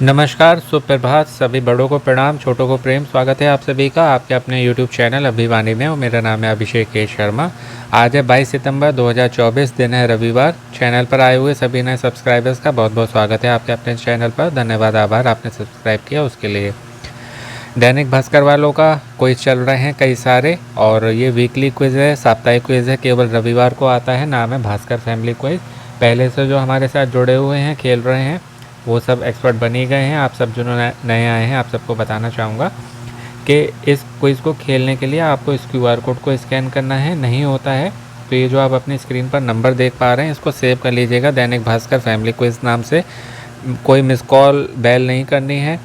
नमस्कार, सुप्रभात। सभी बड़ों को प्रणाम, छोटों को प्रेम। स्वागत है आप सभी का आपके अपने यूट्यूब चैनल अभिवाणी में और मेरा नाम है अभिषेक के शर्मा। आज है 22 सितंबर 2024, दिन है रविवार। चैनल पर आए हुए सभी नए सब्सक्राइबर्स का बहुत बहुत स्वागत है आपके अपने चैनल पर। धन्यवाद, आभार आपने सब्सक्राइब किया उसके लिए। दैनिक भास्कर वालों का क्विज चल रहे हैं कई सारे, और ये वीकली क्विज है, साप्ताहिक क्विज है, केवल रविवार को आता है। नाम है भास्कर फैमिली क्विज। पहले से जो हमारे साथ जुड़े हुए हैं, खेल रहे हैं, वो सब एक्सपर्ट बनी गए हैं। आप सब जो नए आए हैं, आप सबको बताना चाहूँगा कि इस क्विज़ को खेलने के लिए आपको इस QR कोड को स्कैन करना है। नहीं होता है तो ये जो आप अपनी स्क्रीन पर नंबर देख पा रहे हैं, इसको सेव कर लीजिएगा, दैनिक भास्कर फैमिली क्विज़ नाम से। कोई मिस कॉल बेल नहीं करनी है।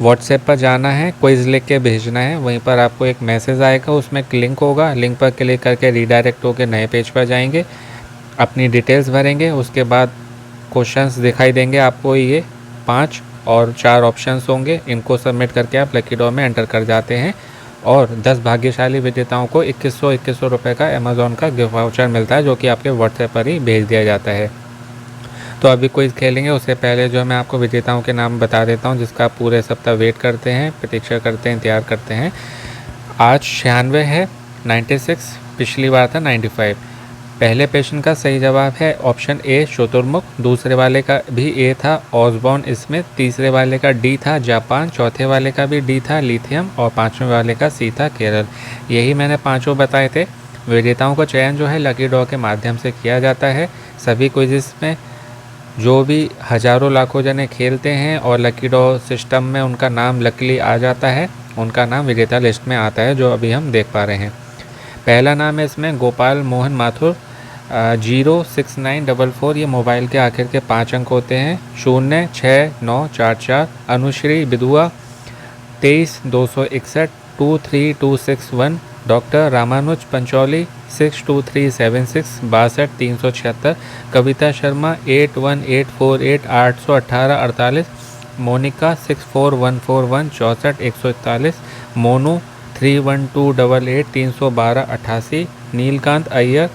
व्हाट्सएप पर जाना है, क्विज़ लिख के भेजना है। वहीं पर आपको एक मैसेज आएगा, उसमें एक लिंक होगा। लिंक पर क्लिक करके रीडायरेक्ट होकर नए पेज पर जाएंगे, अपनी डिटेल्स भरेंगे। उसके बाद क्वेश्चंस दिखाई देंगे आपको, ये 5 और 4 ऑप्शंस होंगे। इनको सबमिट करके आप लकी ड्रॉ में एंटर कर जाते हैं और 10 भाग्यशाली विजेताओं को 2100 रुपये का अमेज़ॉन का गिफ्ट वाउचर मिलता है, जो कि आपके व्हाट्सएप पर ही भेज दिया जाता है। तो अभी क्विज़ खेलेंगे, उससे पहले जो मैं आपको विजेताओं के नाम बता देता हूँ, जिसका आप पूरे सप्ताह वेट करते हैं, प्रतीक्षा करते हैं, इंतजार करते हैं। आज 96 है, 96, पिछली बार था 95। पहले प्रश्न का सही जवाब है ऑप्शन ए शुतुरमुर्ग। दूसरे वाले का भी ए था ऑसबॉर्न स्मिथ। तीसरे वाले का डी था जापान। चौथे वाले का भी डी था लिथियम। और पांचवें वाले का सी था केरल। यही मैंने पांचों बताए थे। विजेताओं का चयन जो है लकी ड्रॉ के माध्यम से किया जाता है। सभी क्विज़ में जो भी हज़ारों लाखों जने खेलते हैं और लकी ड्रॉ सिस्टम में उनका नाम लकीली आ जाता है, उनका नाम विजेता लिस्ट में आता है, जो अभी हम देख पा रहे हैं। पहला नाम है इसमें गोपाल मोहन माथुर। 06944, ये मोबाइल के आखिर के 5 अंक होते हैं। 06944। अनुश्री बिदुआ 23261 23261। डॉक्टर रामानुज पंचौली 62376 62 376। कविता शर्मा 81848 818 मोनिका 64141 64 141। मोनू 31288 312 88। नीलकांत अय्यर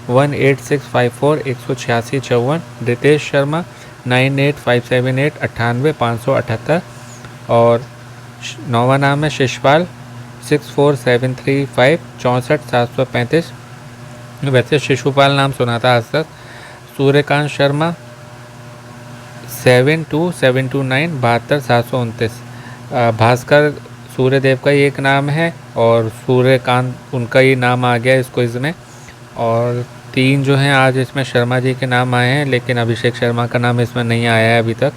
18654 186 54। रितेश शर्मा 98578 98 578। और नौवा नाम है शिशपाल 64735 64 735। वैसे शिशुपाल नाम सुना था आज तक। सूर्यकांत शर्मा 72729 72 729। भास्कर सूर्यदेव का ही एक नाम है और सूर्यकांत उनका ही नाम आ गया इस क्विज़ में। और 3 जो हैं आज इसमें शर्मा जी के नाम आए हैं, लेकिन अभिषेक शर्मा का नाम इसमें नहीं आया है अभी तक।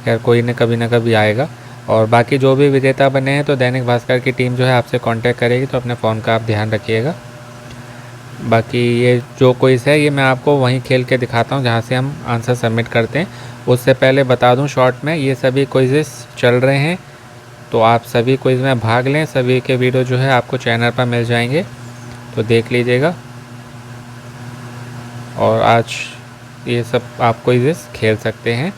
खैर कोई न कभी ना कभी आएगा। और बाकी जो भी विजेता बने हैं तो दैनिक भास्कर की टीम जो है आपसे कांटेक्ट करेगी, तो अपने फ़ोन का आप ध्यान रखिएगा। बाकी ये जो क्विज़ है ये मैं आपको वहीं खेल के दिखाता हूँ जहाँ से हम आंसर सबमिट करते हैं। उससे पहले बता दूँ शॉर्ट में, ये सभी क्विज़ेस चल रहे हैं, तो आप सभी क्विज़ में भाग लें। सभी के वीडियो जो है आपको चैनल पर मिल जाएंगे, तो देख लीजिएगा। और आज ये सब आप क्विज़ेस खेल सकते हैं।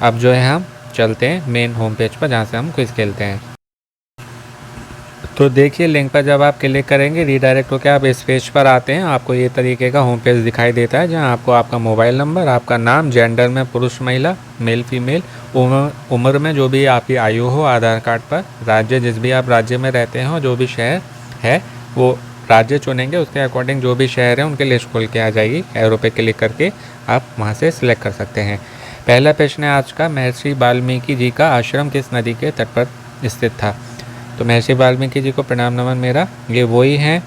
अब जो है हम चलते हैं मेन होम पेज पर, जहाँ से हम क्विज़ खेलते हैं। तो देखिए, लिंक पर जब आप क्लिक करेंगे रिडायरेक्ट होकर आप इस पेज पर आते हैं। आपको ये तरीके का होम पेज दिखाई देता है, जहाँ आपको आपका मोबाइल नंबर, आपका नाम, जेंडर में पुरुष महिला, मेल फीमेल, उम्र में जो भी आपकी आयु हो आधार कार्ड पर, राज्य जिस भी आप राज्य में रहते हो, जो भी शहर है वो राज्य चुनेंगे, उसके अकॉर्डिंग जो भी शहर है उनके लिस्ट खोल के आ जाएगी। एरो पे क्लिक करके आप वहाँ से सिलेक्ट कर सकते हैं। पहला प्रश्न है आज का, महर्षि वाल्मीकि जी का आश्रम किस नदी के तट पर स्थित था? तो महर्षि वाल्मीकि जी को प्रणाम नमन मेरा। ये वही हैं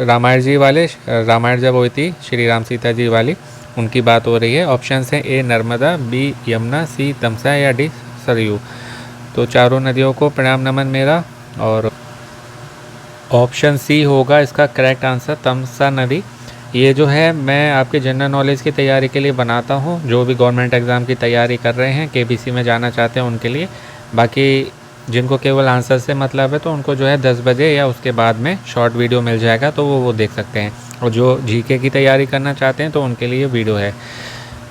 रामायण जी वाले, रामायण जब हुई थी श्री राम सीता जी वाली, उनकी बात हो रही है। ऑप्शन है ए नर्मदा, बी यमुना, सी तमसा या डी सरयू। तो चारों नदियों को प्रणाम नमन मेरा। और ऑप्शन सी होगा इसका करेक्ट आंसर, तमसा नदी। ये जो है मैं आपके जनरल नॉलेज की तैयारी के लिए बनाता हूँ, जो भी गवर्नमेंट एग्ज़ाम की तैयारी कर रहे हैं, KBC में जाना चाहते हैं उनके लिए। बाकी जिनको केवल आंसर से मतलब है तो उनको जो है 10 बजे या उसके बाद में शॉर्ट वीडियो मिल जाएगा, तो वो देख सकते हैं। और जो GK की तैयारी करना चाहते हैं तो उनके लिए वीडियो है।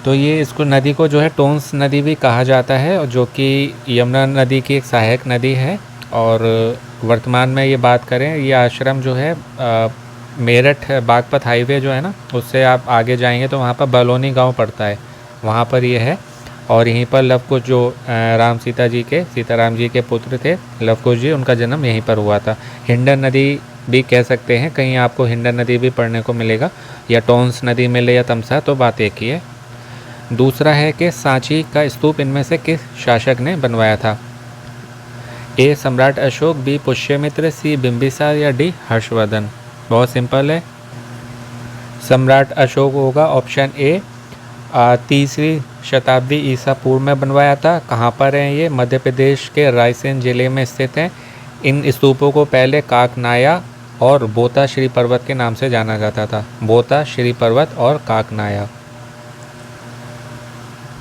तो ये इसको नदी को जो है टोंस नदी भी कहा जाता है, और जो कि यमुना नदी की एक सहायक नदी है। और वर्तमान में ये बात करें, ये आश्रम जो है मेरठ बागपत हाईवे जो है ना, उससे आप आगे जाएंगे तो वहाँ पर बलौनी गांव पड़ता है, वहाँ पर ये है। और यहीं पर लव कुश जो सीताराम जी के पुत्र थे लव कुश जी, उनका जन्म यहीं पर हुआ था। हिंडन नदी भी कह सकते हैं, कहीं आपको हिंडन नदी भी पढ़ने को मिलेगा, या टोंस नदी मिले या तमसा, तो बात एक ही है। दूसरा है कि सांची का स्तूप इनमें से किस शासक ने बनवाया था? ए सम्राट अशोक, बी पुष्यमित्र, सी बिंबिसार या डी हर्षवर्धन। बहुत सिंपल है, सम्राट अशोक होगा ऑप्शन ए। तीसरी शताब्दी ईसा पूर्व में बनवाया था। कहाँ पर है ये? मध्य प्रदेश के रायसेन जिले में स्थित है। इन स्तूपों को पहले काकनाया और बोता श्री पर्वत के नाम से जाना जाता था। बोता श्री पर्वत और काकनाया।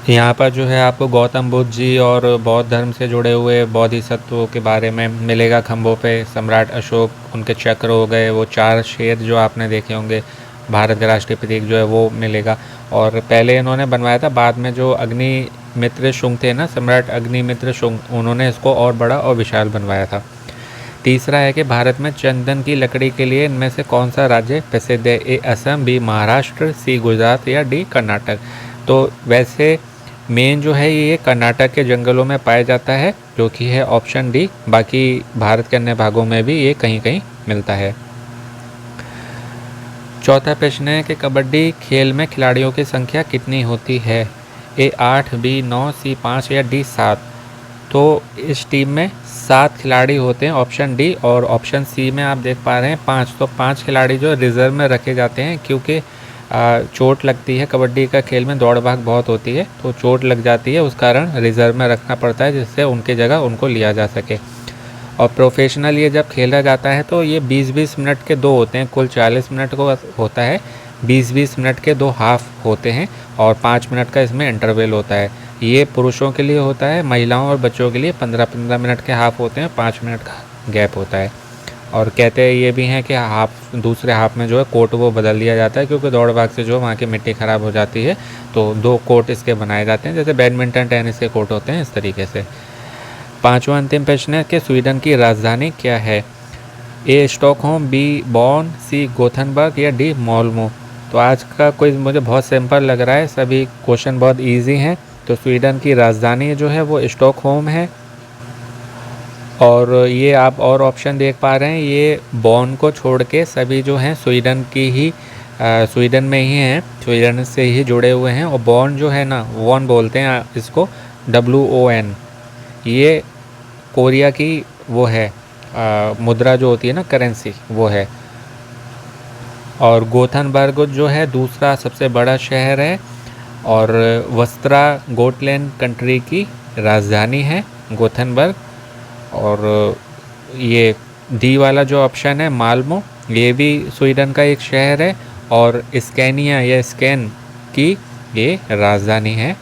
यहाँ पर जो है आपको गौतम बुद्ध जी और बौद्ध धर्म से जुड़े हुए बोधिसत्वों के बारे में मिलेगा खंभों पे। सम्राट अशोक, उनके चक्र हो गए, वो 4 शेर जो आपने देखे होंगे, भारत का राष्ट्रीय प्रतीक जो है वो मिलेगा। और पहले इन्होंने बनवाया था, बाद में जो अग्निमित्र शुंग थे ना, सम्राट अग्निमित्र शुंग, उन्होंने इसको और बड़ा और विशाल बनवाया था। तीसरा है कि भारत में चंदन की लकड़ी के लिए इनमें से कौन सा राज्य प्रसिद्ध है? ए असम, बी महाराष्ट्र, सी गुजरात या डी कर्नाटक। तो वैसे मेन जो है ये कर्नाटक के जंगलों में पाया जाता है, जो कि है ऑप्शन डी। बाकी भारत के अन्य भागों में भी ये कहीं कहीं मिलता है। चौथा प्रश्न है कि कबड्डी खेल में खिलाड़ियों की संख्या कितनी होती है? ए 8, बी 9, सी 5 या डी 7। तो इस टीम में 7 खिलाड़ी होते हैं, ऑप्शन डी। और ऑप्शन सी में आप देख पा रहे हैं 5। तो 5 खिलाड़ी जो रिजर्व में रखे जाते हैं, क्योंकि चोट लगती है कबड्डी का खेल में, दौड़ भाग बहुत होती है, तो चोट लग जाती है, उस कारण रिजर्व में रखना पड़ता है, जिससे उनकी जगह उनको लिया जा सके। और प्रोफेशनल ये जब खेला जाता है तो ये 20-20 मिनट के 2 होते हैं, कुल 40 मिनट को होता है। 20-20 मिनट के 2 हाफ होते हैं और 5 मिनट का इसमें इंटरवल होता है। ये पुरुषों के लिए होता है, महिलाओं और बच्चों के लिए 15-15 मिनट के हाफ होते हैं, 5 मिनट का गैप होता है। और कहते हैं ये भी हैं कि दूसरे हाफ में जो है कोर्ट वो बदल दिया जाता है, क्योंकि दौड़ भाग से जो वहाँ की मिट्टी ख़राब हो जाती है, तो 2 कोर्ट इसके बनाए जाते हैं, जैसे बैडमिंटन टेनिस के कोर्ट होते हैं, इस तरीके से। पांचवा अंतिम प्रश्न है कि स्वीडन की राजधानी क्या है? ए Stockholm, be born, C Gothenburg या डी माल्मो। तो आज का क्विज मुझे बहुत सिंपल लग रहा है, सभी क्वेश्चन बहुत इजी हैं। तो स्वीडन की राजधानी जो है वो स्टॉकहोम है। और ये आप और ऑप्शन देख पा रहे हैं, ये बॉर्न को छोड़ के सभी जो हैं स्वीडन की ही स्वीडन में ही हैं, स्वीडन से ही जुड़े हुए हैं। और बॉर्न जो है ना, वॉन बोलते हैं इसको, WON। ये कोरिया की वो है मुद्रा जो होती है ना, करेंसी, वो है। और गोथनबर्ग जो है दूसरा सबसे बड़ा शहर है, और वस्त्रा गोटलैंड कंट्री की राजधानी है गोथनबर्ग। और ये डी वाला जो ऑप्शन है माल्मो, ये भी स्वीडन का एक शहर है, और स्कैनिया या स्कैन की ये राजधानी है,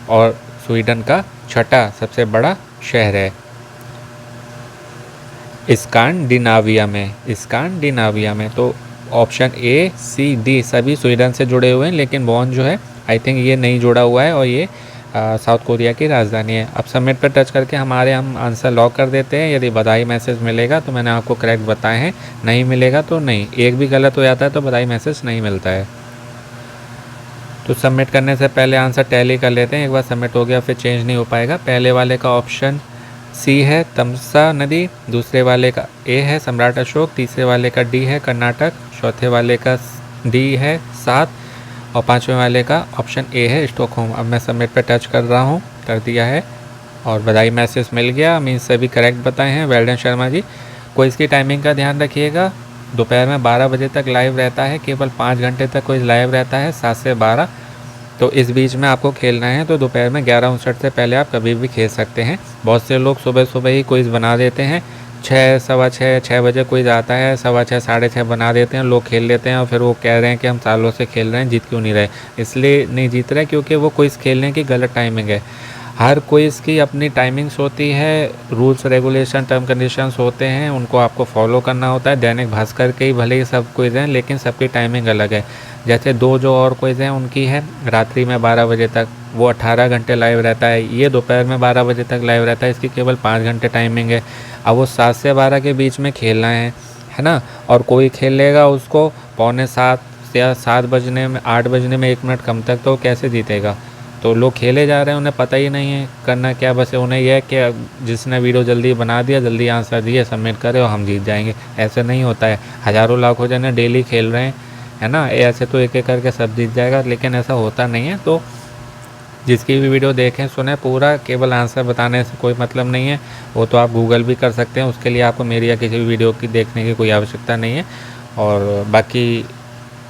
और स्वीडन का 6ठा सबसे बड़ा शहर है स्कैंडिनाविया में। तो ऑप्शन ए, सी, डी सभी स्वीडन से जुड़े हुए हैं, लेकिन बॉर्न जो है आई थिंक ये नहीं जुड़ा हुआ है, और ये साउथ कोरिया की राजधानी है। अब सबमिट पर टच करके हम आंसर लॉक कर देते हैं। यदि बधाई मैसेज मिलेगा तो मैंने आपको करेक्ट बताए हैं, नहीं मिलेगा तो नहीं। एक भी गलत हो जाता है तो बधाई मैसेज नहीं मिलता है। तो सबमिट करने से पहले आंसर टैली कर लेते हैं, एक बार सबमिट हो गया फिर चेंज नहीं हो पाएगा। पहले वाले का ऑप्शन सी है तमसा नदी, दूसरे वाले का ए है सम्राट अशोक, तीसरे वाले का डी है कर्नाटक, चौथे वाले का डी है 7, और पांचवें वाले का ऑप्शन ए है स्टॉकहोम। अब मैं सबमिट पे टच कर रहा हूँ, कर दिया है, और बधाई मैसेज मिल गया, मीन्स सभी करेक्ट बताए हैं। Well done Sharma ji. कोई इसकी टाइमिंग का ध्यान रखिएगा, दोपहर में 12 बजे तक लाइव रहता है, केवल 5 घंटे तक कोई लाइव रहता है, 7 से 12। तो इस बीच में आपको खेलना है तो दोपहर में 11:59 से पहले आप कभी भी खेल सकते हैं। बहुत से लोग सुबह सुबह ही क्विज़ बना देते हैं, 6, सवा 6 बजे क्विज़ आता है, 6:15 6:30 बना देते हैं, लोग खेल लेते हैं, और फिर वो कह रहे हैं कि हम सालों से खेल रहे हैं, जीत क्यों नहीं रहे। इसलिए नहीं जीत रहे क्योंकि वो क्विज़ खेलने की गलत टाइमिंग है। हर क्विज़ की अपनी टाइमिंग्स होती है, रूल्स रेगुलेशन टर्म कंडीशंस होते हैं, उनको आपको फॉलो करना होता है। दैनिक भास्कर के ही भले ही सब क्विज़ हैं, लेकिन सबकी टाइमिंग अलग है। जैसे 2 जो और क्विज़ हैं उनकी है रात्रि में 12 बजे तक, वो 18 घंटे लाइव रहता है। ये दोपहर में 12 बजे तक लाइव रहता है, इसकी केवल 5 घंटे टाइमिंग है। अब वो 7 से 12 के बीच में खेलना है ना, और कोई खेल लेगा उसको 6:45 या 7 बजने में, 8 बजने में 1 मिनट कम तक, तो कैसे जीतेगा। तो लोग खेले जा रहे हैं, उन्हें पता ही नहीं है करना क्या, बस उन्हें यह है कि जिसने वीडियो जल्दी बना दिया, जल्दी आंसर दिए, सबमिट करे और हम जीत जाएंगे। ऐसे नहीं होता है। हज़ारों लाखों जने डेली खेल रहे हैं, है ना। ऐसे तो एक एक करके सब जीत जाएगा, लेकिन ऐसा होता नहीं है। तो जिसकी भी वीडियो देखें सुने पूरा, केवल आंसर बताने से कोई मतलब नहीं है। वो तो आप गूगल भी कर सकते हैं, उसके लिए आपको मेरी या किसी भी वीडियो की देखने की कोई आवश्यकता नहीं है। और बाकी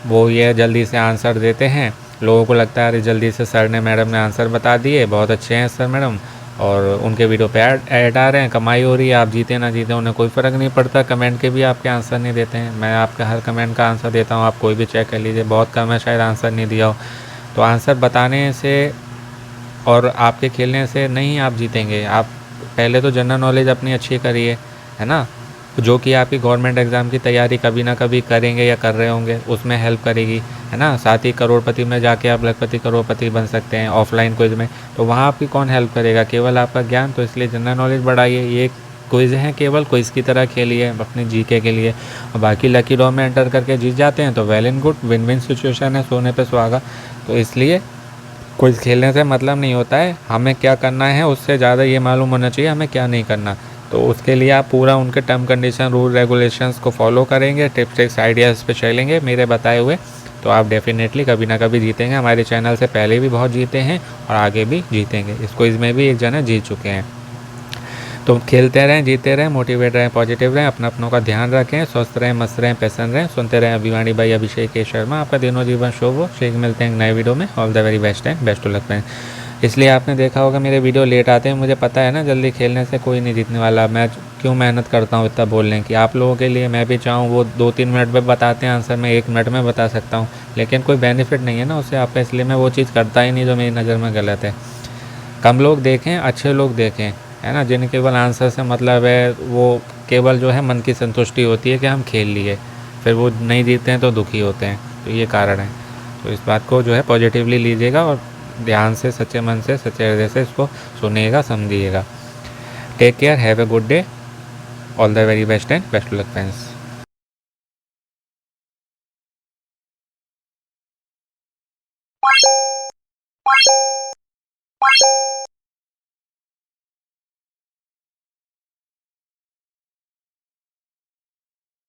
वो ये जल्दी से आंसर देते हैं, लोगों को लगता है अरे जल्दी से सर ने मैडम ने आंसर बता दिए, बहुत अच्छे हैं सर मैडम, और उनके वीडियो पे ऐड आ रहे हैं, कमाई हो रही है। आप जीते ना जीते उन्हें कोई फ़र्क नहीं पड़ता। कमेंट के भी आपके आंसर नहीं देते हैं, मैं आपके हर कमेंट का आंसर देता हूँ, आप कोई भी चेक कर लीजिए, बहुत कम है शायद आंसर नहीं दिया हो। तो आंसर बताने से और आपके खेलने से नहीं आप जीतेंगे। आप पहले तो जनरल नॉलेज अपनी अच्छी करिए, है ना, जो कि आपकी गवर्नमेंट एग्ज़ाम की तैयारी कभी ना कभी करेंगे या कर रहे होंगे, उसमें हेल्प करेगी, है ना। साथ ही करोड़पति में जाके आप लखपति करोड़पति बन सकते हैं ऑफलाइन क्विज़ में, तो वहाँ आपकी कौन हेल्प करेगा, केवल आपका ज्ञान। तो इसलिए जनरल नॉलेज बढ़ाइए। ये क्विज़ हैं, केवल क्विज़ की तरह खेलिए अपने जीके के लिए, और बाकी लकी ड्रॉ में एंटर करके जीत जाते हैं तो well and good, win win situation है, सोने पे सुहागा। तो इसलिए क्विज़ खेलने से मतलब नहीं होता है, हमें क्या करना है उससे ज़्यादा ये मालूम होना चाहिए हमें क्या नहीं करना। तो उसके लिए आप पूरा उनके टर्म कंडीशन रूल रेगुलेशंस को फॉलो करेंगे, टिप्स ट्रिक्स आइडियाज़ पे चलेंगे मेरे बताए हुए, तो आप डेफिनेटली कभी ना कभी जीतेंगे। हमारे चैनल से पहले भी बहुत जीते हैं और आगे भी जीतेंगे। इस क्विज़ में भी एक जने जीत चुके हैं। तो खेलते रहें, जीते रहें, मोटिवेट रहें, पॉजिटिव रहें, अपनों का ध्यान रखें, स्वस्थ रहें, मस्त रहें, पैसन रहें, सुनते रहें अभिवाणी भाई अभिषेक के शर्मा। आपका दिनों जीवन शुभ हो। शेख मिलते हैं एक नए वीडियो में। All the very best and best to luck friends. इसलिए आपने देखा होगा मेरे वीडियो लेट आते हैं, मुझे पता है ना, जल्दी खेलने से कोई नहीं जीतने वाला। मैं क्यों मेहनत करता हूँ इतना बोलने की आप लोगों के लिए। मैं भी चाहूँ वो 2-3 मिनट में बताते हैं आंसर, मैं 1 मिनट में बता सकता हूँ, लेकिन कोई बेनिफिट नहीं है ना उससे आपका, इसलिए मैं वो चीज़ करता ही नहीं जो मेरी नज़र में गलत है। कम लोग देखें, अच्छे लोग देखें, है ना, जिन्हें केवल आंसर से मतलब है, वो केवल जो है मन की संतुष्टि होती है कि हम खेल लिए, फिर वो नहीं जीतते हैं तो दुखी होते हैं। तो ये कारण है। तो इस बात को जो है पॉजिटिवली लीजिएगा और ध्यान से, सच्चे मन से, सच्चे हृदय से इसको सुनिएगा, समझिएगा। Take care, have a good day, all the very best and best luck friends.